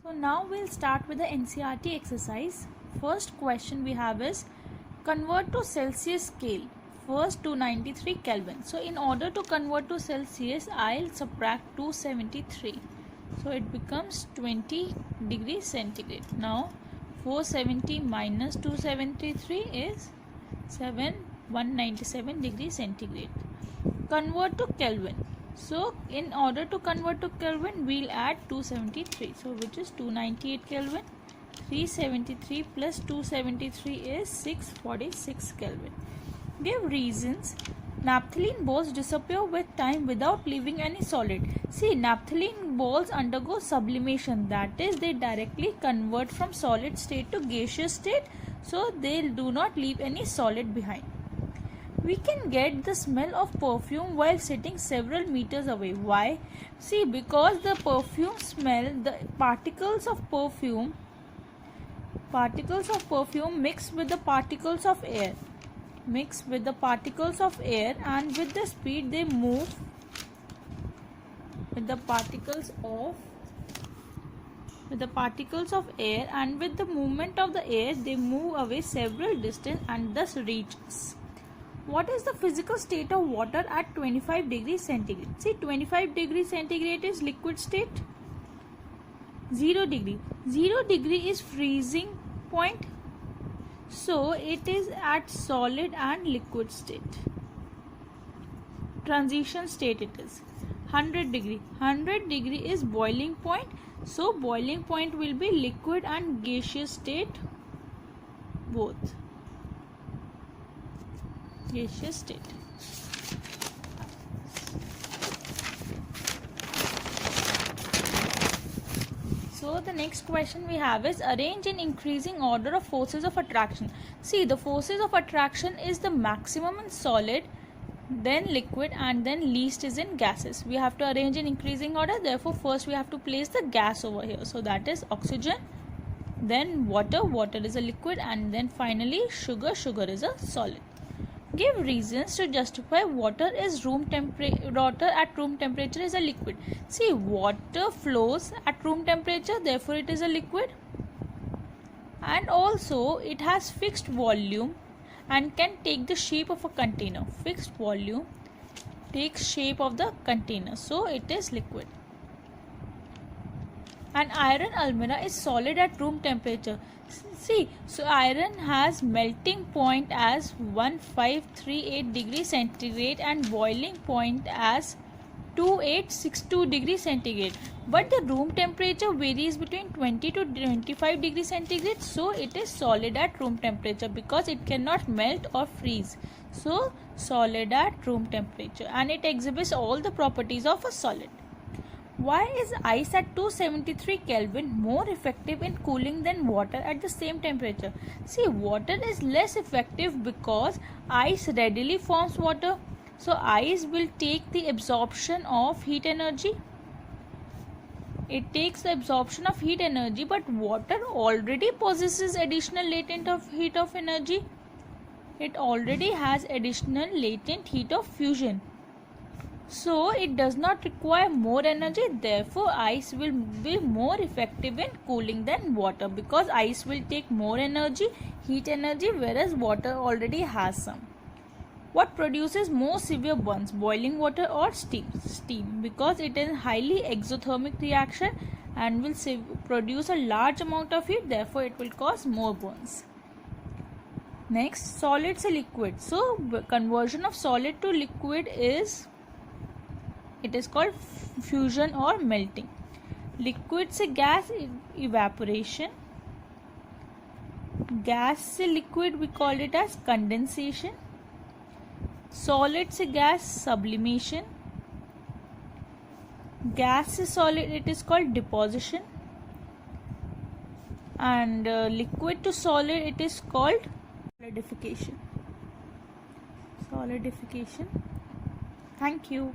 So now we'll start with the NCERT exercise. First question we have is convert to Celsius scale. First 293 Kelvin. So in order to convert to Celsius, I'll subtract 273. So it becomes 20 degrees centigrade. Now 470 minus 273 is 197 degrees centigrade. Convert to Kelvin. So in order to convert to Kelvin, we'll add 273. So which is 298 Kelvin. 373 plus 273 is 646 Kelvin. Give reasons. Naphthalene balls disappear with time without leaving any solid. See, naphthalene balls undergo sublimation. That is, they directly convert from solid state to gaseous state. So they do not leave any solid behind. We can get the smell of perfume while sitting several meters away. Why? See, because the perfume smell, the particles of perfume mix with the particles of air. And with the speed they move with the particles of air, and with the movement of the air they move away several distance and thus reach us. What is the physical state of water at 25 degrees centigrade? See, 25 degrees centigrade is liquid state. 0 degree. 0 degree is freezing point. So it is at solid and liquid state. Transition state it is. 100 degree. 100 degree is boiling point. So boiling point will be liquid and gaseous state both. Gaseous state. So the next question we have is arrange in increasing order of forces of attraction. See, the forces of attraction is the maximum in solid, then liquid, and then least is in gases. We have to arrange in increasing order. Therefore, first we have to place the gas over here. So that is oxygen, then water is a liquid, and then finally sugar is a solid. Give reasons to justify water at room temperature is a liquid. See, water flows at room temperature, therefore it is a liquid. And also it has fixed volume and can take the shape of a container. Fixed volume takes shape of the container, so it is liquid. An iron alumina is solid at room temperature. See, so iron has melting point as 1538 degrees centigrade and boiling point as 2862 degrees centigrade. But the room temperature varies between 20 to 25 degrees centigrade. So it is solid at room temperature because it cannot melt or freeze. So solid at room temperature, and it exhibits all the properties of a solid. Why is ice at 273 Kelvin more effective in cooling than water at the same temperature? See, water is less effective because ice readily forms water. So ice will take the absorption of heat energy. It takes the absorption of heat energy, but water already possesses additional latent heat of energy. It already has additional latent heat of fusion. So it does not require more energy. Therefore, ice will be more effective in cooling than water because ice will take more energy, heat energy, whereas water already has some. What produces more severe burns, boiling water or steam? Steam, because it is a highly exothermic reaction and will produce a large amount of heat. Therefore, it will cause more burns. Next, solid to liquid. So conversion of solid to liquid is called fusion or melting. Liquid से gas, evaporation. Gas से liquid, we call it as condensation. Solid से gas, sublimation. Gas से solid, it is called deposition. And liquid to solid, it is called solidification. Thank you.